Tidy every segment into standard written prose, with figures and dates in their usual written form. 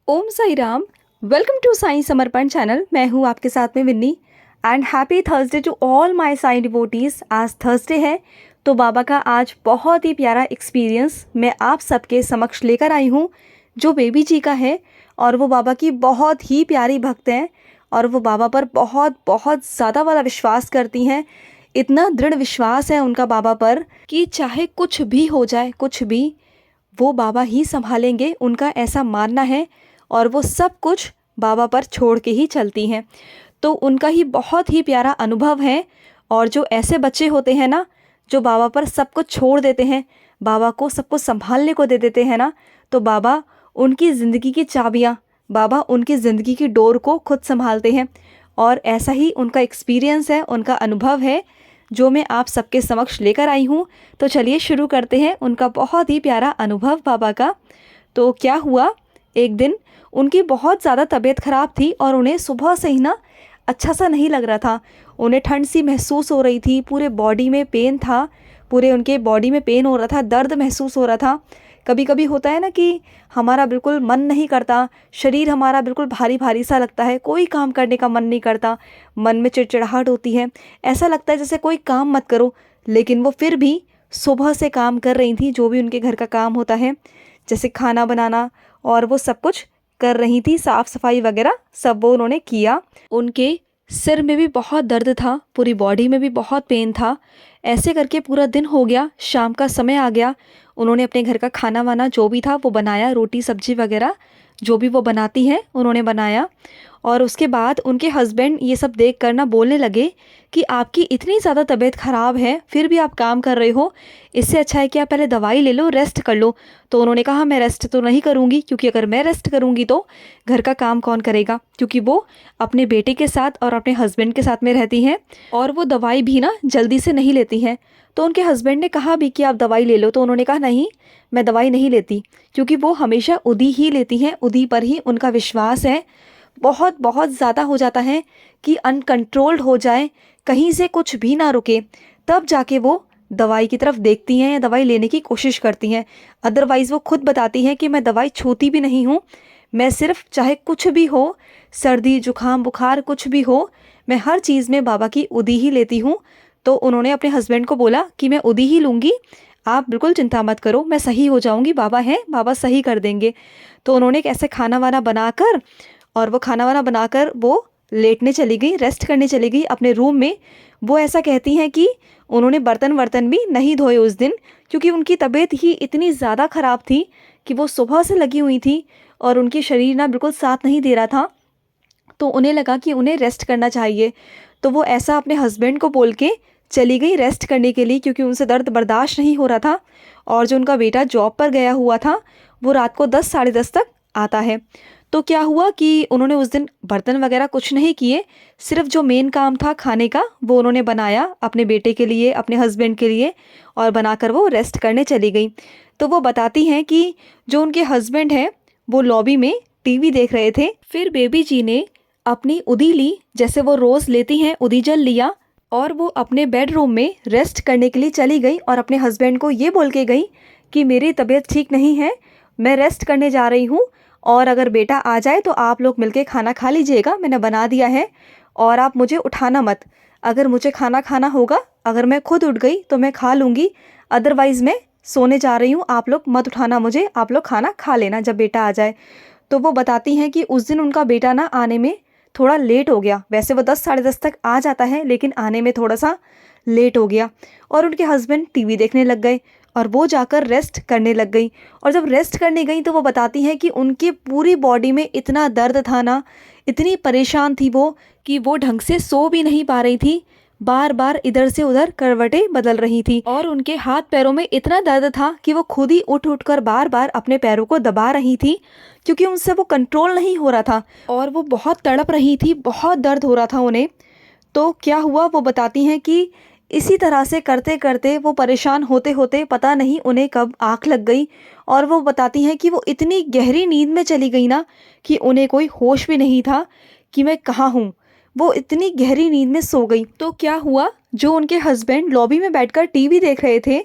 Om Sai Ram. Welcome to Sai Samarpan channel. मैं हूँ आपके साथ में Vinni and happy Thursday to all my Sai devotees. आज थर्सडे है तो बाबा का आज बहुत ही प्यारा एक्सपीरियंस मैं आप सबके समक्ष लेकर आई हूँ जो बेबी जी का है। और वो बाबा की बहुत ही प्यारी भक्त हैं और वो बाबा पर बहुत बहुत ज़्यादा वाला विश्वास करती हैं। इतना दृढ़ विश्वास है उनका बाबा पर कि चाहे कुछ भी हो जाए, कुछ भी, वो बाबा ही संभालेंगे, उनका ऐसा मानना है। और वो सब कुछ बाबा पर छोड़ के ही चलती हैं। तो उनका ही बहुत ही प्यारा अनुभव है। और जो ऐसे बच्चे होते हैं ना, जो बाबा पर सब कुछ छोड़ देते हैं, बाबा को सब कुछ संभालने को दे देते हैं ना, तो बाबा उनकी ज़िंदगी की चाबियाँ, बाबा उनकी ज़िंदगी की डोर को खुद संभालते हैं। और ऐसा ही उनका एक्सपीरियंस है, उनका अनुभव है जो मैं आप सबके समक्ष लेकर आई हूँ। तो चलिए शुरू करते हैं उनका बहुत ही प्यारा अनुभव बाबा का। तो क्या हुआ, एक दिन उनकी बहुत ज़्यादा तबीयत ख़राब थी और उन्हें सुबह से ही ना अच्छा सा नहीं लग रहा था। उन्हें ठंड सी महसूस हो रही थी, पूरे बॉडी में पेन था, पूरे उनके बॉडी में पेन हो रहा था, दर्द महसूस हो रहा था। कभी कभी होता है ना कि हमारा बिल्कुल मन नहीं करता, शरीर हमारा बिल्कुल भारी भारी सा लगता है, कोई काम करने का मन नहीं करता, मन में चिड़चिड़ाहट होती है, ऐसा लगता है जैसे कोई काम मत करो। लेकिन वो फिर भी सुबह से काम कर रही थी, जो भी उनके घर का काम होता है, जैसे खाना बनाना और वो सब कुछ कर रही थी, साफ़ सफाई वगैरह सब वो उन्होंने किया। उनके सिर में भी बहुत दर्द था, पूरी बॉडी में भी बहुत पेन था। ऐसे करके पूरा दिन हो गया, शाम का समय आ गया। उन्होंने अपने घर का खाना वाना जो भी था वो बनाया, रोटी सब्जी वगैरह जो भी वो बनाती हैं उन्होंने बनाया। और उसके बाद उनके हस्बैंड ये सब देख कर ना बोलने लगे कि आपकी इतनी ज़्यादा तबीयत ख़राब है फिर भी आप काम कर रहे हो, इससे अच्छा है कि आप पहले दवाई ले लो, रेस्ट कर लो। तो उन्होंने कहा मैं रेस्ट तो नहीं करूँगी, क्योंकि अगर मैं रेस्ट करूँगी तो घर का काम कौन करेगा, क्योंकि वो अपने बेटे के साथ और अपने हस्बैंड के साथ में रहती हैं और वो दवाई भी ना जल्दी से नहीं लेती हैं। तो उनके हस्बैंड ने कहा भी कि आप दवाई ले लो, तो उन्होंने कहा नहीं, मैं दवाई नहीं लेती, क्योंकि वो हमेशा उदी ही लेती हैं, उदी पर ही उनका विश्वास है। बहुत बहुत ज़्यादा हो जाता है कि अनकंट्रोल्ड हो जाए, कहीं से कुछ भी ना रुके, तब जाके वो दवाई की तरफ देखती हैं या दवाई लेने की कोशिश करती हैं। अदरवाइज़ वो खुद बताती हैं कि मैं दवाई छूती भी नहीं हूँ, मैं सिर्फ चाहे कुछ भी हो, सर्दी जुकाम बुखार कुछ भी हो, मैं हर चीज़ में बाबा की उदी ही लेती हूँ। तो उन्होंने अपने हस्बैंड को बोला कि मैं उदी ही लूँगी, आप बिल्कुल चिंता मत करो, मैं सही हो जाऊँगी, बाबा हैं, बाबा सही कर देंगे। तो उन्होंने कैसे खाना वाना बनाकर, और वो खाना वाना बनाकर वो लेटने चली गई, रेस्ट करने चली गई अपने रूम में। वो ऐसा कहती हैं कि उन्होंने बर्तन वर्तन भी नहीं धोए उस दिन, क्योंकि उनकी तबीयत ही इतनी ज़्यादा ख़राब थी कि वो सुबह से लगी हुई थी और उनकी शरीर ना बिल्कुल साथ नहीं दे रहा था। तो उन्हें लगा कि उन्हें रेस्ट करना चाहिए। तो वो ऐसा अपने हस्बैंड को बोल के चली गई रेस्ट करने के लिए, क्योंकि उनसे दर्द बर्दाश्त नहीं हो रहा था। और जो उनका बेटा जॉब पर गया हुआ था वो रात को 10 साढ़े 10 तक आता है। तो क्या हुआ कि उन्होंने उस दिन बर्तन वगैरह कुछ नहीं किए, सिर्फ जो मेन काम था खाने का वो उन्होंने बनाया अपने बेटे के लिए, अपने हस्बैंड के लिए, और बनाकर वो रेस्ट करने चली गई। तो वो बताती हैं कि जो उनके हस्बैंड हैं वो लॉबी में टीवी देख रहे थे, फिर बेबी जी ने अपनी उदी ली, जैसे वो रोज़ लेती हैं, उदी जल लिया और वो अपने बेडरूम में रेस्ट करने के लिए चली गई और अपने हस्बैंड को ये बोल के गई कि मेरी तबीयत ठीक नहीं है, मैं रेस्ट करने जा रही हूँ, और अगर बेटा आ जाए तो आप लोग मिलके खाना खा लीजिएगा, मैंने बना दिया है, और आप मुझे उठाना मत। अगर मुझे खाना खाना होगा, अगर मैं खुद उठ गई तो मैं खा लूँगी, अदरवाइज़ मैं सोने जा रही हूँ, आप लोग मत उठाना मुझे, आप लोग खाना खा लेना जब बेटा आ जाए। तो वो बताती हैं कि उस दिन उनका बेटा ना आने में थोड़ा लेट हो गया, वैसे वो 10 साढ़े 10 तक आ जाता है, लेकिन आने में थोड़ा सा लेट हो गया। और उनके हस्बैंड टीवी देखने लग गए और वो जाकर रेस्ट करने लग गई। और जब रेस्ट करने गई तो वो बताती हैं कि उनकी पूरी बॉडी में इतना दर्द था ना, इतनी परेशान थी वो कि वो ढंग से सो भी नहीं पा रही थी, बार बार इधर से उधर करवटें बदल रही थी। और उनके हाथ पैरों में इतना दर्द था कि वो खुद ही उठ उठ कर बार बार अपने पैरों को दबा रही थी, क्योंकि उनसे वो कंट्रोल नहीं हो रहा था और वो बहुत तड़प रही थी, बहुत दर्द हो रहा था उन्हें। तो क्या हुआ, वो बताती हैं कि इसी तरह से करते करते वो परेशान होते होते पता नहीं उन्हें कब आँख लग गई। और वो बताती हैं कि वो इतनी गहरी नींद में चली गई ना कि उन्हें कोई होश भी नहीं था कि मैं कहाँ हूँ, वो इतनी गहरी नींद में सो गई। तो क्या हुआ, जो उनके हस्बैंड लॉबी में बैठकर टीवी देख रहे थे,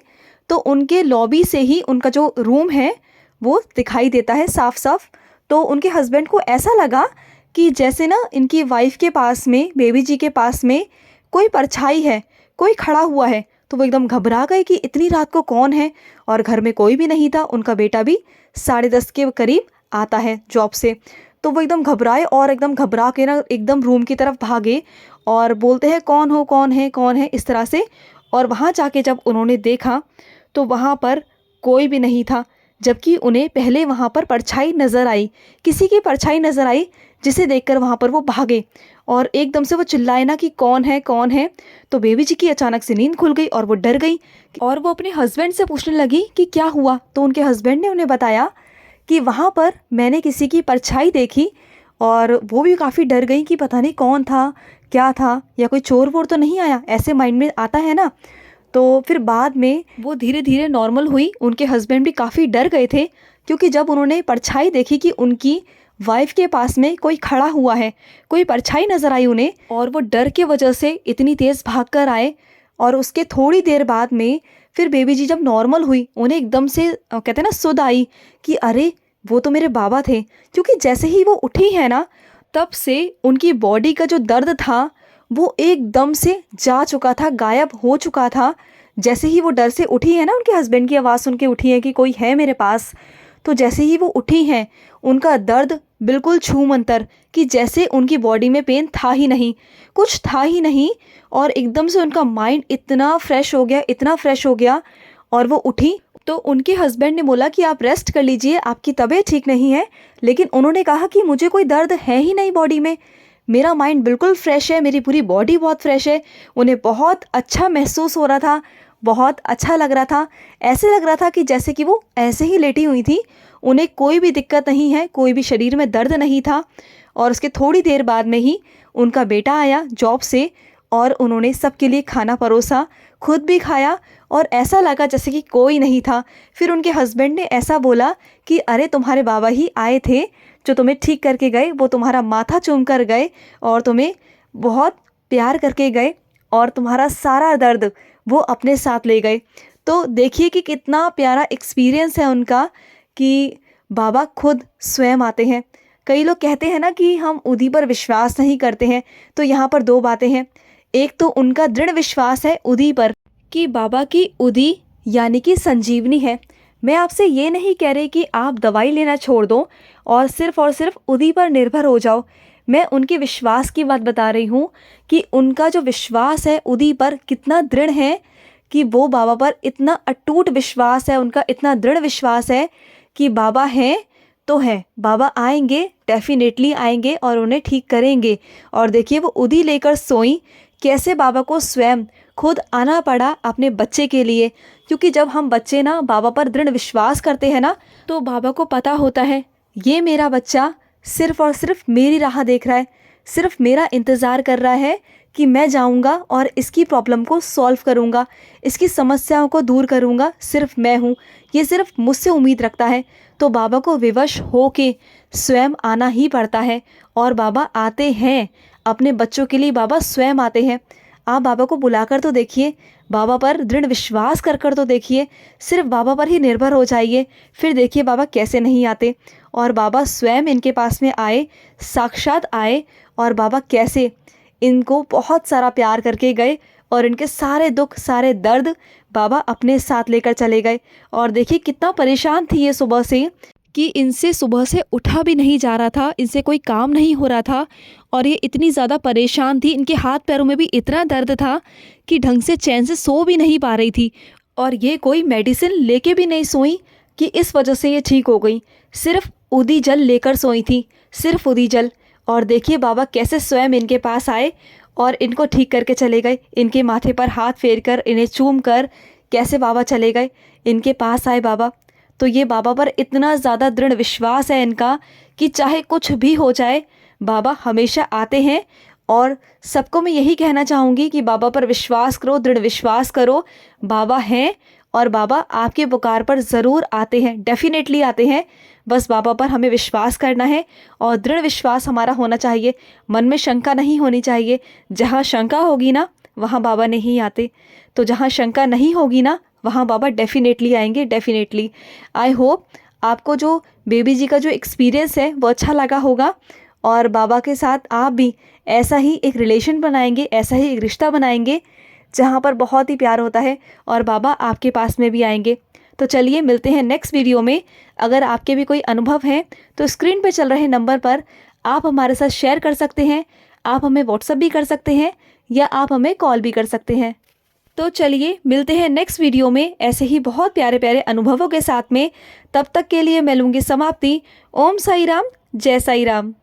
तो उनके लॉबी से ही उनका जो रूम है वो दिखाई देता है साफ साफ। तो उनके हस्बैंड को ऐसा लगा कि जैसे ना इनकी वाइफ के पास में, बेबी जी के पास में कोई परछाई है, कोई खड़ा हुआ है। तो वो एकदम घबरा गए कि इतनी रात को कौन है, और घर में कोई भी नहीं था। उनका बेटा भी 10:30 के करीब आता है जॉब से। तो वो एकदम घबराए और एकदम घबरा के ना एकदम रूम की तरफ भागे और बोलते हैं कौन हो, कौन है, कौन है, इस तरह से। और वहाँ जाके जब उन्होंने देखा तो वहाँ पर कोई भी नहीं था, जबकि उन्हें पहले वहाँ पर परछाई नज़र आई, किसी की परछाई नज़र आई, जिसे देखकर वहाँ पर वो भागे और एकदम से वो चिल्लाए ना कि कौन है, कौन है। तो बेबी जी की अचानक से नींद खुल गई और वो डर गई और वो अपने हस्बैंड से पूछने लगी कि क्या हुआ। तो उनके हस्बैंड ने उन्हें बताया कि वहाँ पर मैंने किसी की परछाई देखी, और वो भी काफ़ी डर गई कि पता नहीं कौन था, क्या था, या कोई चोर वोर तो नहीं आया, ऐसे माइंड में आता है ना। तो फिर बाद में वो धीरे धीरे नॉर्मल हुई। उनके हस्बैंड भी काफ़ी डर गए थे, क्योंकि जब उन्होंने परछाई देखी कि उनकी वाइफ के पास में कोई खड़ा हुआ है, कोई परछाई नज़र आई उन्हें, और वो डर के वजह से इतनी तेज़ भाग कर आए। और उसके थोड़ी देर बाद में फिर बेबी जी जब नॉर्मल हुई, उन्हें एकदम से कहते हैं ना सुध आई कि अरे वो तो मेरे बाबा थे। क्योंकि जैसे ही वो उठी है ना, तब से उनकी बॉडी का जो दर्द था वो एकदम से जा चुका था, गायब हो चुका था। जैसे ही वो डर से उठी है ना, उनके हस्बैंड की आवाज़ सुन के उठी है कि कोई है मेरे पास, तो जैसे ही वो उठी हैं उनका दर्द बिल्कुल छूमंतर, कि जैसे उनकी बॉडी में पेन था ही नहीं, कुछ था ही नहीं। और एकदम से उनका माइंड इतना फ्रेश हो गया, इतना फ्रेश हो गया। और वो उठी तो उनके हस्बैंड ने बोला कि आप रेस्ट कर लीजिए, आपकी तबीयत ठीक नहीं है। लेकिन उन्होंने कहा कि मुझे कोई दर्द है ही नहीं बॉडी में, मेरा माइंड बिल्कुल फ्रेश है, मेरी पूरी बॉडी बहुत फ्रेश है। उन्हें बहुत अच्छा महसूस हो रहा था, बहुत अच्छा लग रहा था। ऐसे लग रहा था कि जैसे कि वो ऐसे ही लेटी हुई थी, उन्हें कोई भी दिक्कत नहीं है, कोई भी शरीर में दर्द नहीं था। और उसके थोड़ी देर बाद में ही उनका बेटा आया जॉब से, और उन्होंने सबके लिए खाना परोसा, खुद भी खाया, और ऐसा लगा जैसे कि कोई नहीं था। फिर उनके हस्बैंड ने ऐसा बोला कि अरे तुम्हारे बाबा ही आए थे जो तुम्हें ठीक करके गए, वो तुम्हारा माथा चूम कर गए और तुम्हें बहुत प्यार करके गए, और तुम्हारा सारा दर्द वो अपने साथ ले गए। तो देखिए कि कितना प्यारा एक्सपीरियंस है उनका, कि बाबा खुद स्वयं आते हैं। कई लोग कहते हैं ना कि हम उदी पर विश्वास नहीं करते हैं, तो यहाँ पर दो बातें हैं। एक तो उनका दृढ़ विश्वास है उदी पर, कि बाबा की उदी यानी कि संजीवनी है। मैं आपसे ये नहीं कह रही कि आप दवाई लेना छोड़ दो और सिर्फ उदी पर निर्भर हो जाओ। मैं उनके विश्वास की बात बता रही हूँ कि उनका जो विश्वास है उदी पर कितना दृढ़ है, कि वो बाबा पर इतना अटूट विश्वास है, उनका इतना दृढ़ विश्वास है कि बाबा हैं तो है, बाबा आएंगे, डेफिनेटली आएंगे और उन्हें ठीक करेंगे। और देखिए वो उदी लेकर सोई, कैसे बाबा को स्वयं खुद आना पड़ा अपने बच्चे के लिए। क्योंकि जब हम बच्चे ना बाबा पर दृढ़ विश्वास करते हैं ना, तो बाबा को पता होता है ये मेरा बच्चा सिर्फ और सिर्फ मेरी राह देख रहा है, सिर्फ मेरा इंतज़ार कर रहा है कि मैं जाऊंगा और इसकी प्रॉब्लम को सॉल्व करूंगा, इसकी समस्याओं को दूर करूंगा, सिर्फ मैं हूँ, ये सिर्फ मुझसे उम्मीद रखता है। तो बाबा को विवश हो के स्वयं आना ही पड़ता है, और बाबा आते हैं अपने बच्चों के लिए, बाबा स्वयं आते हैं। आप बाबा को बुलाकर तो देखिए, बाबा पर दृढ़ विश्वास कर तो देखिए, सिर्फ बाबा पर ही निर्भर हो जाइए, फिर देखिए बाबा कैसे नहीं आते। और बाबा स्वयं इनके पास में आए, साक्षात आए, और बाबा कैसे इनको बहुत सारा प्यार करके गए, और इनके सारे दुख, सारे दर्द बाबा अपने साथ लेकर चले गए। और देखिए कितना परेशान थी ये सुबह से, कि इनसे सुबह से उठा भी नहीं जा रहा था, इनसे कोई काम नहीं हो रहा था, और ये इतनी ज़्यादा परेशान थी, इनके हाथ पैरों में भी इतना दर्द था कि ढंग से चैन से सो भी नहीं पा रही थी। और ये कोई मेडिसिन लेके भी नहीं सोई कि इस वजह से ये ठीक हो गई, सिर्फ उदी जल लेकर सोई थी, सिर्फ उदी जल। और देखिए बाबा कैसे स्वयं इनके पास आए और इनको ठीक करके चले गए, इनके माथे पर हाथ फेर कर, इन्हें चूम कर कैसे बाबा चले गए, इनके पास आए बाबा। तो ये बाबा पर इतना ज़्यादा दृढ़ विश्वास है इनका कि चाहे कुछ भी हो जाए, बाबा हमेशा आते हैं। और सबको मैं यही कहना चाहूँगी कि बाबा पर विश्वास करो, दृढ़ विश्वास करो, बाबा हैं और बाबा आपके पुकार पर ज़रूर आते हैं, डेफिनेटली आते हैं। बस बाबा पर हमें विश्वास करना है और दृढ़ विश्वास हमारा होना चाहिए, मन में शंका नहीं होनी चाहिए। जहाँ शंका होगी ना वहाँ बाबा नहीं आते, तो जहाँ शंका नहीं होगी ना वहाँ बाबा डेफिनेटली आएंगे, डेफिनेटली। आई होप आपको जो बेबी जी का जो एक्सपीरियंस है वो अच्छा लगा होगा और बाबा के साथ आप भी ऐसा ही एक रिलेशन बनाएंगे, ऐसा ही एक रिश्ता बनाएंगे जहाँ पर बहुत ही प्यार होता है और बाबा आपके पास में भी आएंगे। तो चलिए मिलते हैं नेक्स्ट वीडियो में। अगर आपके भी कोई अनुभव हैं तो स्क्रीन पे चल रहे नंबर पर आप हमारे साथ शेयर कर सकते हैं। आप हमें व्हाट्सअप भी कर सकते हैं या आप हमें कॉल भी कर सकते हैं। तो चलिए मिलते हैं नेक्स्ट वीडियो में ऐसे ही बहुत प्यारे प्यारे अनुभवों के साथ में। तब तक के लिए मैं लूँगी समाप्ति। ओम साई राम, जय साई राम।